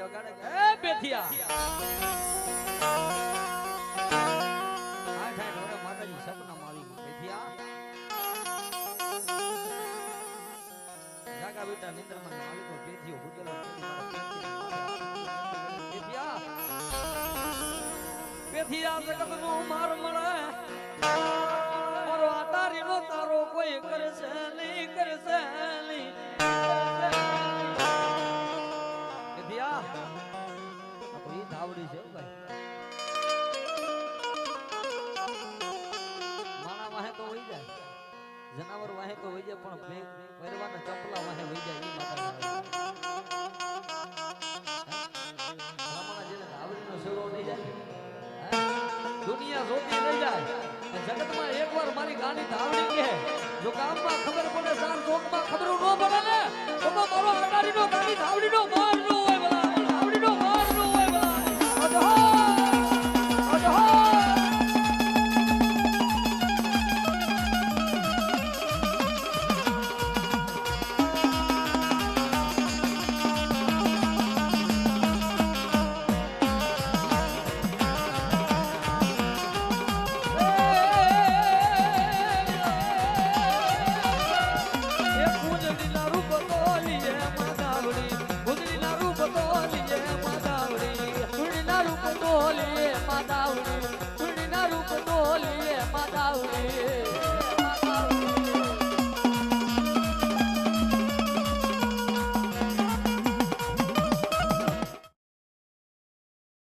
જગાડે એ બેઠિયા આઠ ઓરે માતાજી સપનામાં આવી બેઠિયા જાગા બેટા નિંદ્રમાં આવી તો બેઠિયો ભૂતેલો બેઠિયા બેઠિયા જગતનો માર મળે મારો આતારીનો તારો કોઈ કરશે નહીં કરશે નહીં ધાવડી છે ભાઈ માણા વાહે તો વહી જાય જનાવર વાહે તો વહી જાય પણ પહેરવાના ચપલા વાહે વહી જાય એ માતા જેને ધાવડીનો સેડો નહીં જાય દુનિયા જોતી નહીં જાય જગતમાં એકવાર મારી ગાડી ધાવડી કહે જો ગામમાં ખબર પડે સાર ચોકમાં ખબર ન પડે ને તો મારો અડારીનો ગાડી ધાવડીનો માર નો